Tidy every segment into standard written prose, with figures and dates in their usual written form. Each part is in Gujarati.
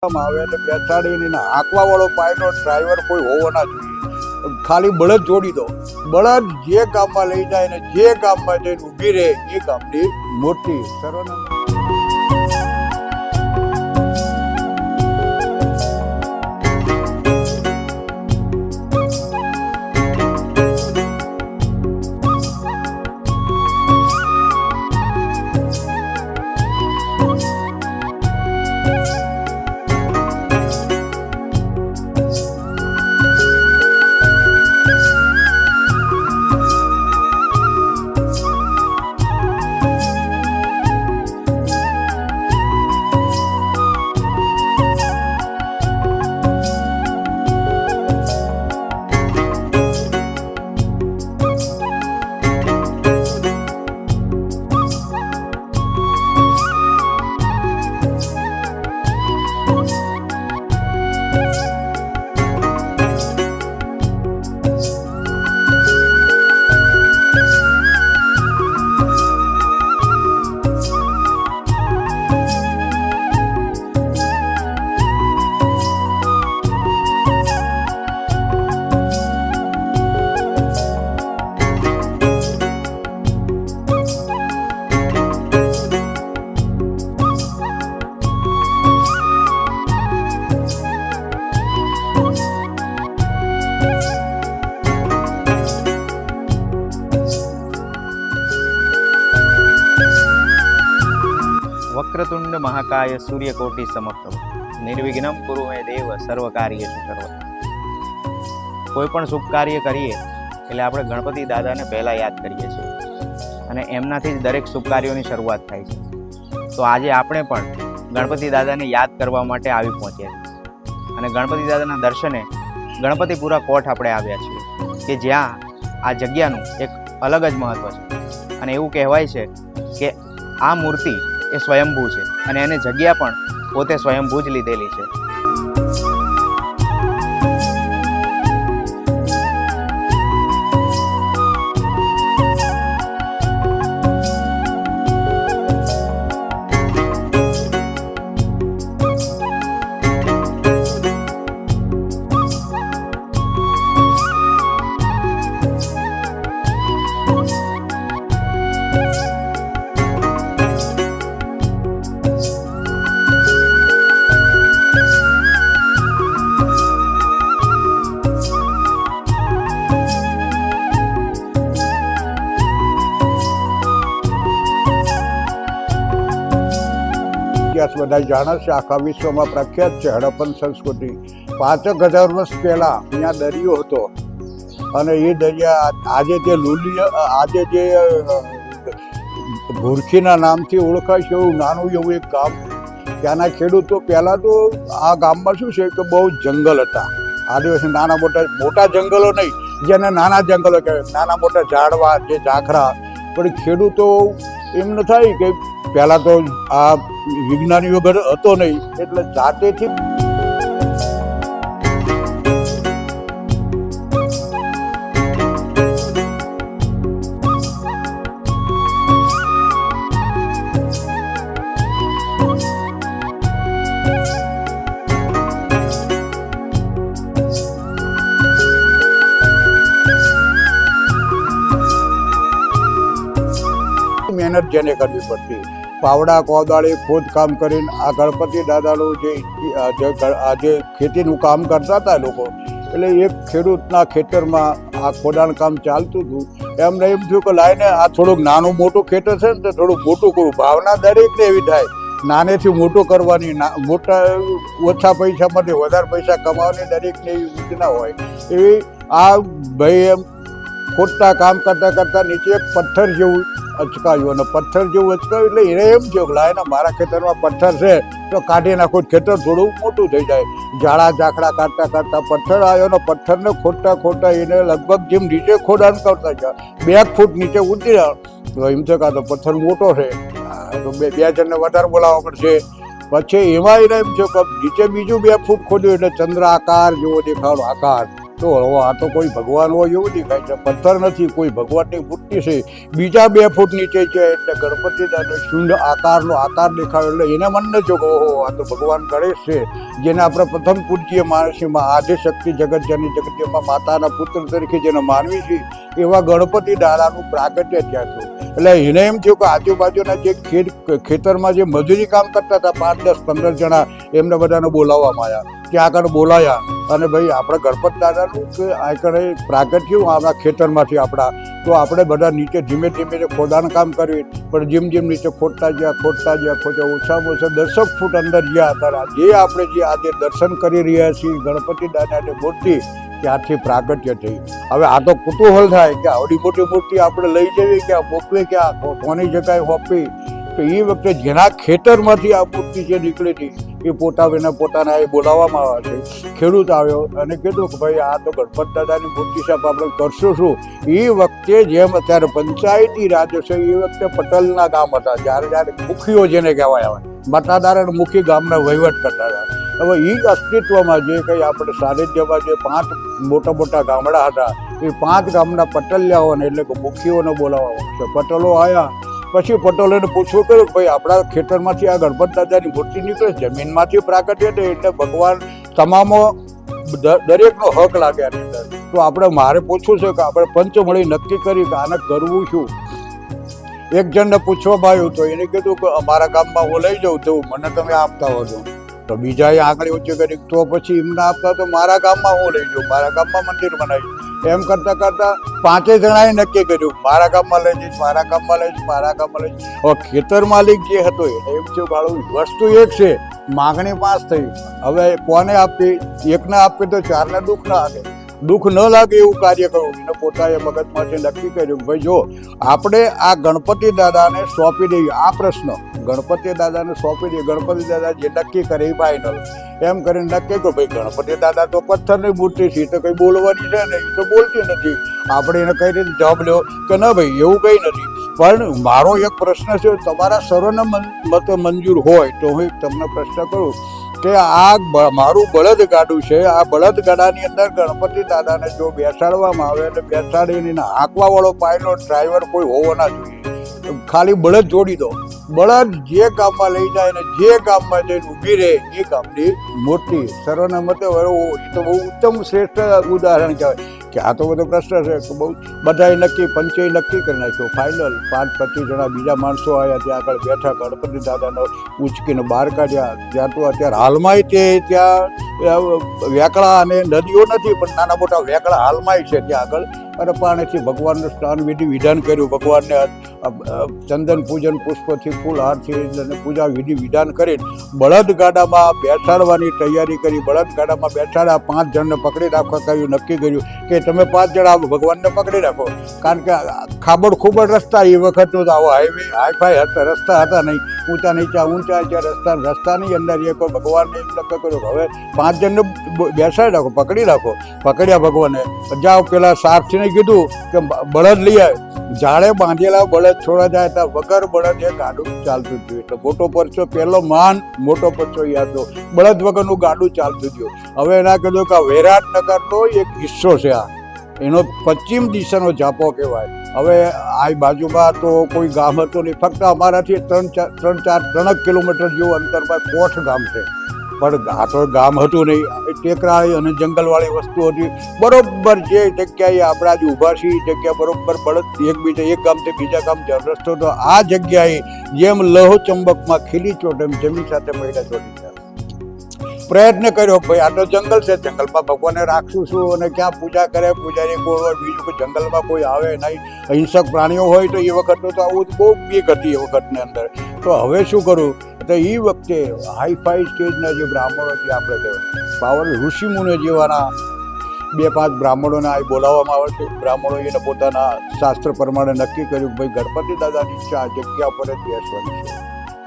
આવે એટલે બેસાડીને હાંકવા વાળો પાયલોટ ડ્રાઈવર કોઈ હોવો ના જોઈએ. ખાલી બળદ જોડી દો, બળદ જે ગામમાં લઈ જાય ને જે ગામમાં જઈને ઊભી રહે એ ગામની મોટી સર્વનામ. વક્રતુંડ મહાકાય સૂર્યકોટિ સમપ્રભ નિર્વિઘ્નમ કુરુ મે દેવ સર્વ કાર્યેષુ સર્વદા. કોઈ પણ શુભ કાર્ય કરીએ એટલે આપણે ગણપતિ દાદાને પહેલાં યાદ કરીએ છીએ અને એમનાથી જ દરેક શુભ કાર્યોની શરૂઆત થાય છે. તો આજે આપણે પણ ગણપતિ દાદાને યાદ કરવા માટે આવી પહોંચ્યા છીએ અને ગણપતિ દાદાના દર્શને ગણપતિપુરા કોટ આપણે આવ્યા છીએ કે જ્યાં આ જગ્યાનું એક અલગ જ મહત્ત્વ છે અને એવું કહેવાય છે કે આ મૂર્તિ એ સ્વયંભૂ છે અને એને જગ્યા પણ પોતે સ્વયંભૂ જ લીધેલી છે. બધા જાણે છે, આખા વિશ્વમાં પ્રખ્યાત છે. હડપ્પન સંસ્કૃતિ 5000 વર્ષ પહેલા અહીંયા દરિયો હતો અને એ દરિયા આજે જે ભૂરખીના નામથી ઓળખાય છે એવું નાનું એવું એક ગામ. ત્યાંના ખેડૂતો પહેલાં તો આ ગામમાં શું છે કે બહુ જંગલ હતા, આદિવાસી નાના મોટા જંગલો નહીં, જેને નાના જંગલો કહેવાય, નાના મોટા ઝાડવા, જે ઝાખરા. પણ ખેડૂતો એમ ન થાય કે પહેલાં તો આ વિજ્ઞાની વગર હતો નહીં એટલે જાતેથી મહેનત જેને કરવી પડતી. પાવડા કોદાળી ખોદકામ કરીને આ ગણપતિ દાદાનું જે ખેતીનું કામ કરતા હતા લોકો, એટલે એક ખેડૂતના ખેતરમાં આ ખોદાણ કામ ચાલતું હતું. એમને એમ થયું કે લાઈને આ થોડુંક નાનું મોટું ખેતર છે ને તો થોડુંક મોટું કરું. ભાવના દરેકને એવી થાય, નાનેથી મોટું કરવાની, મોટા ઓછા પૈસામાંથી વધારે પૈસા કમાવાની દરેકને એવી સૂચના હોય. એવી આ ભાઈ એમ ખોદતા કામ કરતાં કરતાં નીચે એક પથ્થર જેવું અચકાયું અને પથ્થર જેવું અચકાયું એટલે એને એમ થયું કે લાઈને મારા ખેતરમાં પથ્થર છે તો કાઢી નાખો, ખેતર થોડું મોટું થઈ જાય. ઝાડા ઝાખડા કાઢતા કાઢતા પથ્થર આવ્યો અને પથ્થરને ખોદતા એને લગભગ જેમ નીચે ખોદાણ કરતા ગયા 2 ફૂટ નીચે ઉતર્યા તો એમ છે કાં તો પથ્થર મોટો છે તો બે જણને વધારે બોલાવવા પડશે. પછી એમાં એને એમ છે કે નીચે બીજું 2 ફૂટ ખોદ્યું એટલે ચંદ્ર આકાર જેવો દેખાડો આકાર. તો હવે આ તો કોઈ ભગવાન હોય એવું દેખાય છે, પથ્થર નથી, કોઈ ભગવાનની મૂર્તિ છે, બીજા 2 ફૂટ નીચે છે, એટલે ગણપતિ દાદા શૂન્ય આકારનો આકાર દેખાયો, એટલે એને મન ન જો કે ઓહો આ તો ભગવાન ગણેશ છે, જેને આપણે પ્રથમ પૂજ્ય માનસીમાં આદ્ય શક્તિ જગતજનની જગતમાં માતાના પુત્ર તરીકે જેને માનવી છે, એવા ગણપતિ દાદાનું પ્રાગટ્ય ત્યાં થયું. એટલે એને એમ થયું કે આજુબાજુના જે ખેતરમાં જે મજૂરી કામ કરતા હતા 5, 10, 15 જણા, એમને બધાને બોલાવવામાં આવ્યા. ત્યાં આગળ બોલાયા અને ભાઈ આપણે ગણપત દાદાનું કે આગળ પ્રાગટ્યું આપણા ખેતરમાંથી આપણા, તો આપણે બધા નીચે ધીમે ધીમે ખોદાણ કામ કર્યું, પણ જેમ જેમ નીચે ખોદતા ગયા ઓછામાં ઓછા 10 ફૂટ અંદર ગયા હતા. જે આપણે જે આજે દર્શન કરી રહ્યા છીએ ગણપતિ દાદાની મૂર્તિ, ત્યાંથી પ્રાગટ્ય થઈ. હવે આ તો કુતૂહલ થાય કે આવડી મોટી મૂર્તિ આપણે લઈ જવી ક્યાં, મોકલી ક્યાં, કોની જગ્યાએ હોપી? તો એ વખતે જેના ખેતરમાંથી આ મૂર્તિ જે નીકળી હતી એ પોતાના એ બોલાવવામાં આવે છે. ખેડૂત આવ્યો અને કીધું કે ભાઈ આ તો ગણપત દાદાની મૂર્તિ સાહેબ આપણે કરશું શું? એ વખતે જેમ અત્યારે પંચાયતી રાજ છે, એ વખતે પટેલના ગામ હતા, જ્યારે મુખીઓ જેને કહેવાય આવે, મતાદાર અને મુખી ગામના વહીવટ કરતા હતા. હવે એ અસ્તિત્વમાં જે કંઈ આપણે સાનિધ્યમાં જે 5 મોટા ગામડા હતા, એ 5 ગામના પટલિયાઓને એટલે કે મુખીઓને બોલાવવામાં છે. પટેલો આવ્યા પછી પટેલોને પૂછવું કર્યું ભાઈ આપણા ખેતરમાંથી આ ગણપત દાદાની મૂર્તિ નીકળે, જમીનમાંથી પ્રાગટ્ય થઈ, એટલે ભગવાન તમામો દરેકનો હક લાગે આની અંદર. તો આપણે મારે પૂછવું છે કે આપણે પંચ મળી નક્કી કરી કે આને કરવું શું? એક જણને પૂછવામાં આવ્યું તો એને કીધું કે અમારા ગામમાં હું લઈ જાઉં તો મને તમે આપતા હો છો. તો બીજાએ આંગળી ઊંચી કરી તો પછી એમને આપતા તો મારા ગામમાં હું લઈ જાઉં, મારા ગામમાં મંદિર બનાવ્યું. એમ કરતાં કરતાં 5 જણાએ નક્કી કર્યું મારા ગામમાં લઈ જઈશ, મારા ગામમાં લઈશ, મારા ગામમાં લઈશ. હવે ખેતર માલિક જે હતો એને એમ થયું ગાળું વસ્તુ એક છે, માગણી 5 થઈ, હવે કોને આપવી? એકને આપવી તો 4ને દુઃખ ના આવે, દુઃખ ન લાગે એવું કાર્ય કરવું. એને પોતાએ મગજમાંથી નક્કી કર્યું ભાઈ જો આપણે આ ગણપતિ દાદાને સોંપી દઈએ, આ પ્રશ્ન ગણપતિ દાદાને સોંપી દઈએ, ગણપતિ દાદા જે નક્કી કરે એ ફાઇનલ. એમ કરીને નક્કી કહો ભાઈ ગણપતિ દાદા તો પથ્થરની મૂર્તિ છે, તો કંઈ બોલવાની છે ને, એ તો બોલતી નથી. આપણે એને કઈ રીતે જવાબ લેવો કે ના ભાઈ એવું કંઈ નથી, પણ મારો એક પ્રશ્ન છે, તમારા સર્વને મત મંજૂર હોય તો હું તમને પ્રશ્ન કરું કે આ મારું બળદ ગાડું છે, આ બળદ ગાડાની અંદર ગણપતિ દાદાને જો બેસાડવામાં આવે અને બેસાડીને હાંકવા વાળો પાયલોટ ડ્રાઈવર કોઈ હોવો ના જોઈએ. ખાલી બળદ જોડી દો, બળદ જે ગામમાં લઈ જાય ને જે ગામમાં જઈને ઊભી રહે એ ગામની મૂર્તિ સર્વના મતે એ તો બહુ ઉત્તમ શ્રેષ્ઠ ઉદાહરણ કહેવાય. કે આ તો બધો પ્રશ્ન છે કે બહુ બધાએ નક્કી, પંચે નક્કી કરી નાખ્યો ફાઇનલ. 5-25 જણા બીજા માણસો આવ્યા, ત્યાં આગળ બેઠા, ગણપતિ દાદાને ઉચકીને બહાર કાઢ્યા. ત્યાં તો અત્યારે હાલમાંય ત્યાં વેકળા અને નદીઓ નથી, પણ નાના મોટા વેકળા હાલમાંય છે ત્યાં આગળ. અને પાણીથી ભગવાનનું સ્નાન વિધાન કર્યું, ભગવાનને ચંદન પૂજન પુષ્પથી ફૂલહારથી અને પૂજા વિધાન કરી બળદ ગાડામાં બેસાડવાની તૈયારી કરી. બળદ ગાડામાં બેસાડ્યા, 5 જણને પકડી રાખવા કહ્યું, નક્કી કર્યું કે તમે 5 જણા ભગવાનને પકડી રાખો, કારણ કે ખાબડ ખૂબડ રસ્તા એ વખતનો તો આવો હાઈફાઈ રસ્તા હતા નહીં, ઊંચા રસ્તાની અંદર એક ભગવાનને નક્કી કર્યું હવે 5 જણને બેસાડી રાખો, પકડી રાખો. પકડ્યા ભગવાને, જાઓ પેલા સારથીને કીધું કે બળદ લઈ આવે. જાળે બાંધેલા બળદ છોડા જાય ત્યાં વગર બળદ એ ગાડું ચાલતું થયું. એટલે મોટો પરચો પહેલો માન મોટો પરચો યાદ દો, બળદ વગરનું ગાડું ચાલતું થયું. હવે એના કીધું કે વિરાટનગરનો એક હિસ્સો છે, આ એનો પશ્ચિમ દિશાનો ઝાપો કહેવાય. હવે આ બાજુમાં તો કોઈ ગામ હતું નહીં, ફક્ત અમારાથી 3-4 કિલોમીટર જેવું અંતરમાં કોઠ ગામ છે, પણ આ તો ગામ હતું નહીં, ટેકરાળી અને જંગલવાળી વસ્તુ હતી. બરોબર જે જગ્યાએ આપણા જે ઊભા છીએ એ જગ્યા બરોબર બળદ એક ગામથી બીજા ગામ જવાનો રસ્તો હતો. આ જગ્યાએ જેમ લહો ચંબકમાં ખીલી ચોટ એમ જમીન સાથે મહિલા ચોટી જાય. પ્રયત્ન કર્યો ભાઈ આ તો જંગલ છે, જંગલમાં ભગવાનને રાખશું શું અને ક્યાં પૂજા કરે, પૂજારી કોઈ હોય, બીજું કોઈ જંગલમાં કોઈ આવે નહીં, અહિંસક પ્રાણીઓ હોય તો એ વખતનું તો આવું બહુ બીક હતી એ વખતની અંદર. તો હવે શું કરું? તો એ વખતે હાઈફાઈ સ્ટેજના જે બ્રાહ્મણો જે આપણે કહેવાય પાવર ઋષિમુનિઓ જેવાના 2-5 બ્રાહ્મણોને આ બોલાવવામાં આવે છે. બ્રાહ્મણો એને પોતાના શાસ્ત્ર પ્રમાણે નક્કી કર્યું કે ભાઈ ગણપતિ દાદાની આ જગ્યા પર જ બેસવાની છે.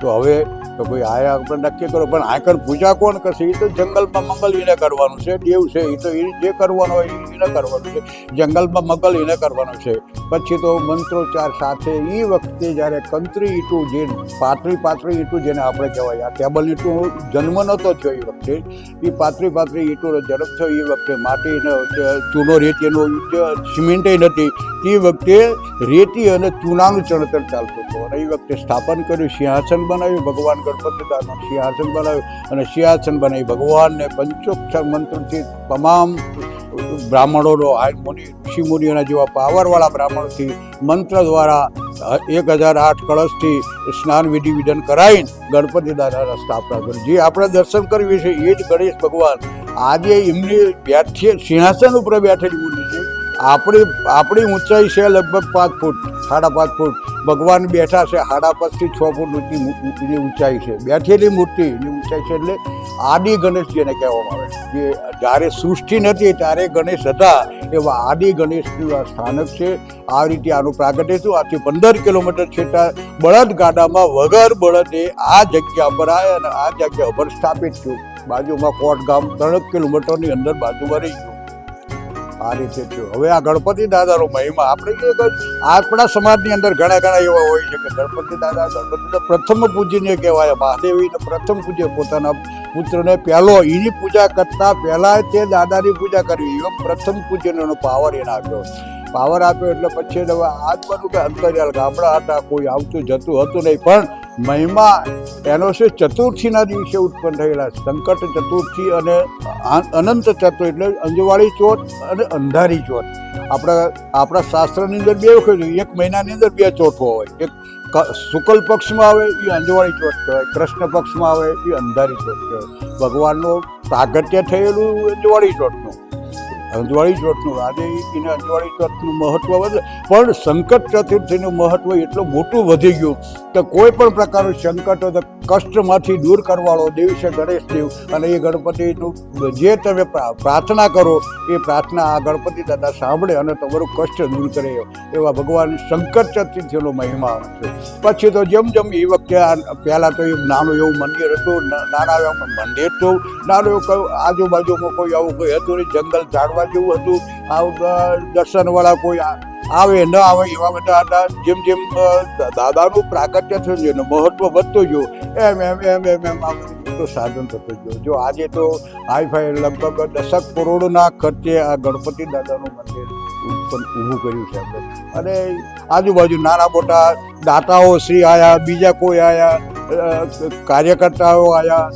તો હવે તો કોઈ આયા આપણે નક્કી કરો, પણ આકર પૂજા કોણ કરશે? એ તો જંગલમાં મંગલ એને કરવાનું છે, દેવ છે, એ તો એ જે કરવાનું હોય એને કરવાનું છે, જંગલમાં મગલ એને કરવાનું છે. પછી તો મંત્રોચ્ચાર સાથે એ વખતે જ્યારે કંત્રી ઈંટું જે પાતળી ઈંટું જેને આપણે કહેવાય, આ ટેબલ ઈંટું જન્મ નહોતો થયો એ વખતે, એ પાતળી ઈંટોનો જન્મ થયો એ વખતે માટીનો ચૂનો રેતીનો સિમેન્ટે નથી, એ વખતે રેતી અને ચૂનાનું ચણતર ચાલતું હતું. અને એ વખતે સ્થાપન કર્યું, સિંહાસન બનાવ્યું, ભગવાન ગણપતિ દાદાનું સિંહાસન બનાવ્યું અને સિંહાસન બનાવી ભગવાનને પંચોક્ષર મંત્રથી તમામ બ્રાહ્મણોનો મુનિ ઋષિમુનિઓના જેવા પાવરવાળા બ્રાહ્મણોથી મંત્ર દ્વારા 1008 કળશથી સ્નાન વિધિ કરાવીને ગણપતિ દાદાના સ્થાપના કરી. જે આપણે દર્શન કરવી છે એ જ ગણેશ ભગવાન આજે એમની સિંહાસન ઉપર બેઠેલી મૂર્તિ છે. આપણી ઊંચાઈ છે લગભગ 5 ફૂટ, 5.5 ફૂટ. ભગવાન બેઠા છે 5.5 થી 6 ફૂટ ઊંચી ઊંચાઈ છે. બેઠેલી મૂર્તિની ઊંચાઈ છે એટલે આદિ ગણેશ જેને કહેવામાં આવે છે. જે જ્યારે સૃષ્ટિ નથી ત્યારે ગણેશ હતા એવા આદિ ગણેશનું આ સ્થાનક છે. આ રીતે આનું પ્રાગટ્ય થયું. આથી 15 કિલોમીટર છેટા બળદ ગાડામાં વગર બળદે આ જગ્યા પર આવ્યા અને આ જગ્યા પર સ્થાપિત થયું. બાજુમાં કોટ ગામ 3 કિલોમીટરની અંદર બાજુમાં રહી ગયું. આ રીતે થયું. હવે આ ગણપતિ દાદાનો મહિમા આપણે આપણા સમાજની અંદર ઘણા એવા હોય છે કે ગણપતિ દાદા પ્રથમ પૂજ્યને કહેવાય. મહાદેવીને પ્રથમ પૂજ્ય, પોતાના પુત્રને પહેલો એની પૂજા કરતા પહેલાં તે દાદાની પૂજા કરવી, એવો પ્રથમ પૂજ્યનો પાવર એને આપ્યો. પાવર આપ્યો એટલે પછી હવે આ જ બધું કે અંતરિયાળ ગામડા હતા, કોઈ આવતું જતું હતું નહીં. પણ મહિમા એનો છે ચતુર્થીના દિવસે ઉત્પન્ન થયેલા સંકટ ચતુર્થી અને અનંત ચતુર્થી એટલે અંજવાળી ચોથ અને અંધારી ચોથ. આપણા શાસ્ત્રની અંદર 2 વખત, 1 મહિનાની અંદર 2 ચોથો હોય. એક શુક્લ પક્ષમાં આવે એ અંજવાળી ચોથ કહેવાય, કૃષ્ણ પક્ષમાં આવે એ અંધારી ચોથ કહેવાય. ભગવાનનું પ્રાગટ્ય થયેલું અંજવાળી ચોથનું આજે એને અંજવાળી ચોથનું મહત્વ વધે. પણ સંકટ ચતુર્થીનું મહત્વ એટલું મોટું વધી ગયું કે કોઈ પણ પ્રકારનું સંકટ હોય તો કષ્ટમાંથી દૂર કરવાળો દેવ છે ગણેશ દેવ. અને એ ગણપતિનું જે તમે પ્રાર્થના કરો એ પ્રાર્થના આ ગણપતિ દાદા સાંભળે અને તમારું કષ્ટ દૂર કરે એવા ભગવાન સંકટ ચતુર્થીનો મહિમા આવે છે. પછી તો જેમ એ વખતે પહેલાં તો એ નાનું એવું મંદિર હતું, નાનું એવું આજુબાજુમાં કોઈ આવું કોઈ હતું નહીં, જંગલ ઝાડવા જેવું હતું. દર્શનવાળા કોઈ આવે ન આવે એવા બધા હતા. જેમ દાદાનું પ્રાગટ્ય થયું છે, મહત્વ વધતું ગયું એમ આ બધું સાધન થતું ગયું. જો આજે તો હાઈફાઈ લગભગ 10 કરોડના ખર્ચે આ ગણપતિ દાદાનું મંદિર ઊભું કર્યું છે આપણે. અને આજુબાજુ નાના મોટા દાતાઓ શ્રી આવ્યા, બીજા કોઈ આવ્યા, કાર્યકર્તાઓ આવ્યા,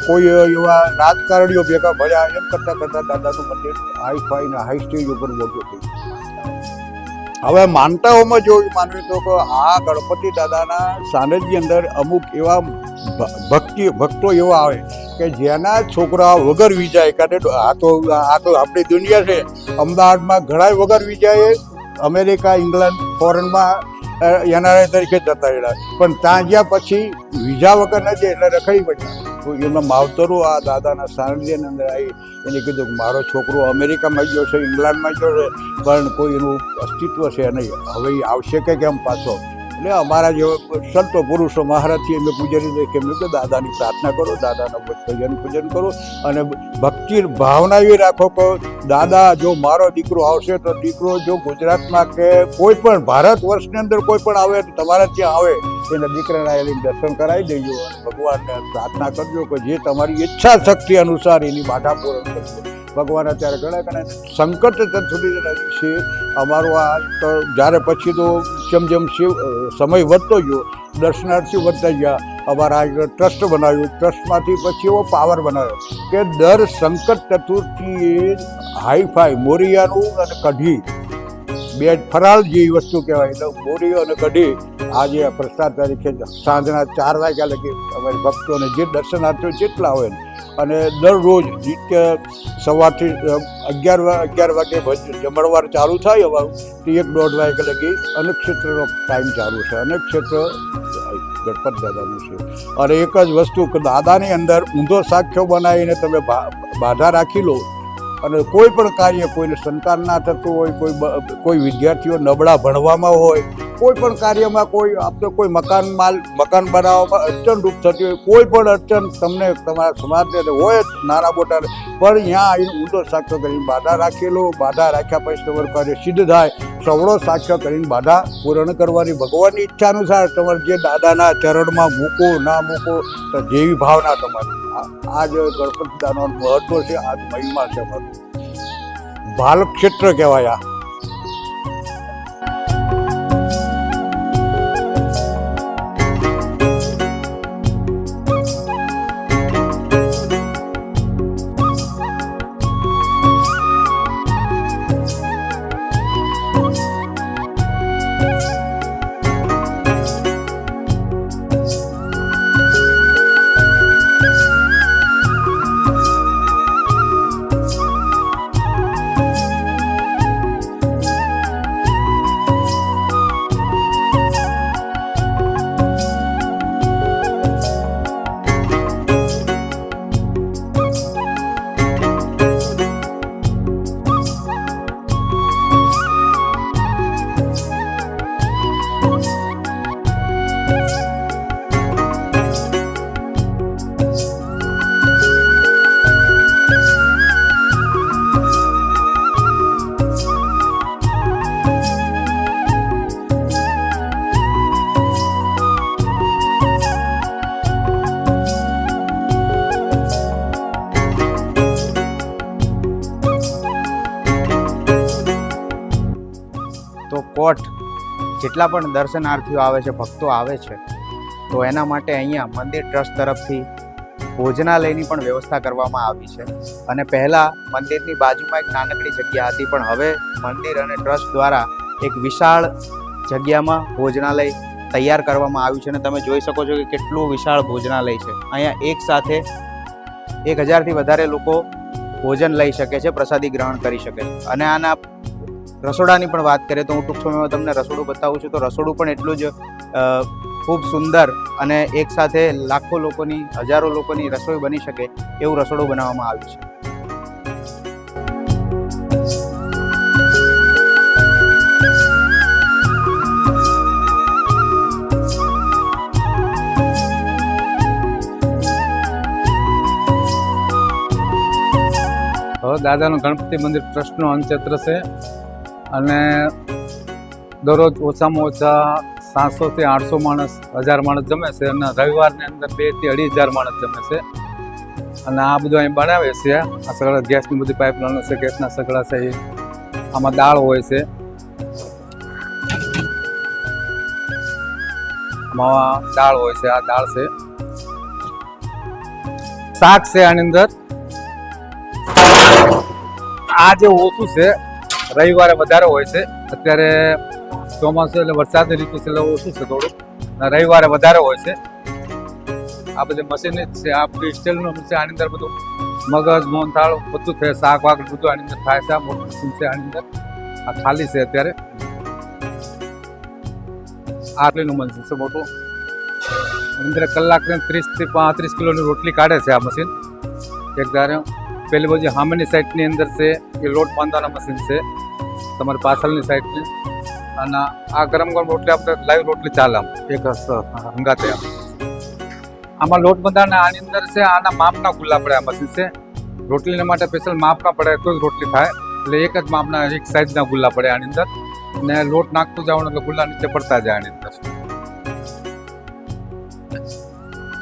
કોઈ એવા રાજકારણીઓ ભેગા ભર્યા. એમ કરતાં દાદાનું મંદિર હાઈફાઈ ને હાઈ સ્ટેજ ઉપર મોટું થયું. હવે માનતાઓમાં જો માનવી તો આ ગણપતિ દાદાના સાનિધ્ય અંદર અમુક એવા ભક્તો એવા આવે કે જેના છોકરા વગર વિજાય. કારણ આ તો આપણી દુનિયા છે. અમદાવાદમાં ઘણા વગર વિજાય અમેરિકા, ઇંગ્લેન્ડ, ફોરેનમાં એનઆરઆઈ તરીકે જતા રહ્યા, પણ ત્યાં ગયા પછી વિઝા વગર નથી એટલે રખડી પડ્યા. તો એમના માવતરો આ દાદાના સાનિધ્યની અંદર આવી એને કીધું કે મારો છોકરો અમેરિકામાં ગયો છે, ઇંગ્લેન્ડમાં ગયો છે, પણ કોઈ એનું અસ્તિત્વ છે નહીં, હવે એ આવશે કે કેમ પાછો. એટલે અમારા જેવા સંતો પુરુષો મહારાજથી એમને પૂજારી એમને કે દાદાની પ્રાર્થના કરો, દાદાનું પૂજન કરો અને ભક્તિ ભાવના એવી રાખો કે દાદા જો મારો દીકરો આવશે તો દીકરો જો ગુજરાતમાં કે કોઈ પણ ભારત વર્ષની અંદર કોઈ પણ આવે તો તમારા ત્યાં આવે એના દીકરાના એની દર્શન કરાવી દેજો અને ભગવાનને પ્રાર્થના કરજો કે જે તમારી ઈચ્છા શક્તિ અનુસાર એની બાધા પૂરણ કરજો. ભગવાન અત્યારે ઘણા સંકટ ચતુર્થીના દિવસે અમારું આ તો જ્યારે પછી તો જેમ સમય વધતો ગયો, દર્શનાર્થી વધતા ગયા, અમારા ટ્રસ્ટ બનાવ્યું. ટ્રસ્ટમાંથી પછી એવો પાવર બનાવ્યો કે દર સંકટ ચતુર્થીએ હાઈફાઈ મોરિયાનું અને કઢી બે ફરાળ જેવી વસ્તુ કહેવાય એટલે મોરિયો અને કઢી આજે પ્રસાદ તરીકે સાંજના 4 વાગ્યા લગી અમારી ભક્તોને જે દર્શનાર્થીઓ જેટલા હોય અને દરરોજ નિત્ય સવારથી 11 વાગે જમણવાર ચાલુ થાય અમારું તો 1-1.5 વાગે લગી અન્નક્ષેત્રનો ટાઈમ ચાલુ છે. અન્નક્ષેત્ર ગણપત દાદાનું છે. અને એક જ વસ્તુ કે દાદાની અંદર ઊંધો સાખ્યો બનાવીને તમે બાધા રાખી લો અને કોઈ પણ કાર્ય કોઈને સંતાન ના થતું હોય, કોઈ વિદ્યાર્થીઓ નબળા ભણવામાં હોય, કોઈ પણ કાર્યમાં કોઈ આપણે કોઈ મકાન બનાવવામાં અડચણ રૂપ થતી હોય, કોઈ પણ અડચણ તમને તમારા સમાજને હોય જ નાના મોટા, પણ અહીંયા આવીને ઊંધો સાક્ષર કરીને બાધા રાખેલો, બાધા રાખ્યા પછી તમારું કાર્ય સિદ્ધ થાય, સવળો સાક્ષર કરીને બાધા પૂર્ણ કરવાની ભગવાનની ઈચ્છા અનુસાર તમારે જે દાદાના ચરણમાં મૂકો ના મૂકો તો જેવી ભાવના તમારી. આ જ ગણપતિ દાદાનું મહત્વ છે, આ જ મહિમા છે અમારું. ભાલ ક્ષેત્ર કહેવાય. તો કોટ જેટલા પણ દર્શનાર્થીઓ આવે છે, ભક્તો આવે છે, તો એના માટે અહીંયા મંદિર ટ્રસ્ટ તરફથી ભોજનાલયની પણ વ્યવસ્થા કરવામાં આવી છે. અને પહેલાં મંદિરની બાજુમાં એક નાનકડી જગ્યા હતી, પણ હવે મંદિર અને ટ્રસ્ટ દ્વારા એક વિશાળ જગ્યામાં ભોજનાલય તૈયાર કરવામાં આવ્યું છે. અને તમે જોઈ શકો છો કે કેટલું વિશાળ ભોજનાલય છે. અહીંયા એક સાથે 1000થી વધારે લોકો ભોજન લઈ શકે છે, પ્રસાદી ગ્રહણ કરી શકે છે. અને આના રસોડાની પણ વાત કરીએ તો હું ટૂંક સમયમાં તમને રસોડું બતાવું છું. તો રસોડું પણ એટલું જ ખૂબ સુંદર અને એક સાથે લાખો લોકોની, હજારો લોકોની રસોઈ બની શકે એવું રસોડું બનાવવામાં આવ્યું છે. હવે દાદાનું ગણપતિ મંદિર ટ્રસ્ટનું અન્નક્ષેત્ર છે અને દરરોજ ઓછામાં ઓછા 700 થી 800 માણસ, 1000 માણસ જમે છે. અને રવિવારની અંદર 2 થી 2500 માણસ જમે છે. અને આ બધું અહીં બનાવે છે. આ સગડા ગેસની બધી પાઇપલાઈનો છે, ગેસના સગડા છે. આમાં દાળ હોય છે, આમાં દાળ હોય છે. આ દાળ છે, શાક છે આની અંદર. આ જે ઓછું છે રવિવારે વધારે હોય છે. અત્યારે ચોમાસું એટલે વરસાદની ઋતુ છે એટલે ઓછું છે થોડું, રવિવારે વધારે હોય છે. આ બધી મશીન જ છે, આ બધી સ્ટીલનું છે. આની અંદર બધું મગજ, મોહનથાળ બધું છે, શાક વાક બધું આની અંદર થાય છે. આ મોટું મશીન છે આની અંદર. આ ખાલી છે અત્યારે. આટલીનું મશીન છે મોટું. અંદર કલાકને 30 થી 35 કિલોની રોટલી કાઢે છે આ મશીન એક ધારે. પેલી બાજુ સામેની સાઈડની અંદર છે એ લોટ બાંધવાના મશીન છે, તમારી પાછળની સાઈડની. અને આ ગરમ ગરમ રોટલી આપણે લાઈવ રોટલી ચાલે આમ એક હંગાતે. આમાં લોટ બાંધવાના આની અંદર છે. આના માપના ગુલ્લા પડે આ મશીન છે. રોટલીને માટે સ્પેશિયલ માપના પડે તો જ રોટલી થાય. એટલે એક જ માપના એક સાઈઝના ગુલ્લા પડે આની અંદર. ને લોટ નાખતું જવાનું એટલે ગુલ્લા નીચે પડતા જાય આની અંદર.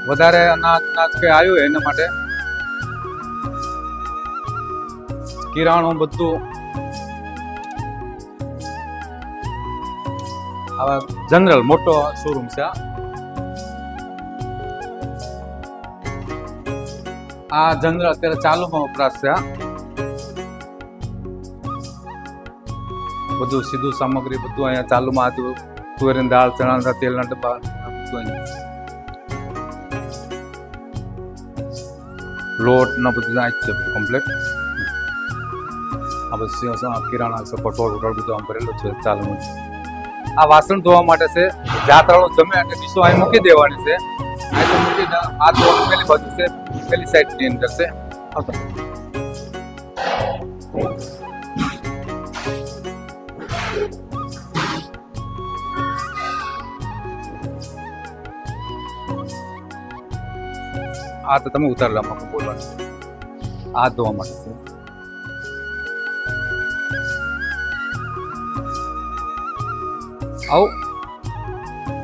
વધારે અનાજ કે આવ્યું એના માટે કિરાણું બધું આવા જનરલ મોટો શોરૂમ છે. આ જનરલ અત્યારે ચાલુમાં વપરાશ છે. બધું સીધું સામગ્રી બધું અહીંયા ચાલુમાં હતું. તુવેરની દાળ, ચણાના તેલના ડબ્બા બધું અહીંયા. લોટ ને બધું આ જ છે કમ્પ્લીટ. આ બધું કિરાણા છે, કઠોળ બધું આમ ભરેલું છે ચાલુમાં. આ વાસણ ધોવા માટે છે. જાત્રાળુ જમે એટલે ડીશો અહીં મૂકી દેવાની છે. અહીં મૂકીને આ ધોવાનું પેલી બાજુ છે, પેલી સાઈડની અંદર છે. આ તો તમે ઉતારેલા આમાં બોલવાનું હાથ ધોવા માટે છે. આવું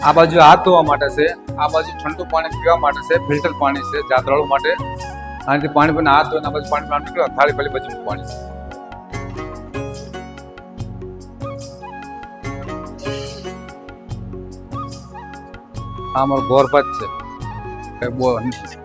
આ બાજુ હાથ ધોવા માટે છે, આ બાજુ ઠંડુ પાણી પીવા માટે છે, ફિલ્ટર પાણી છે જાત્રાળુ માટે. આનાથી પાણી પણ હાથ ધોઈને આ બાજુ પાણી નીકળે, થાળી પેલી બાજુ પાણી છે. આ અમારો ગોરપત છે, કઈ બહુ નથી.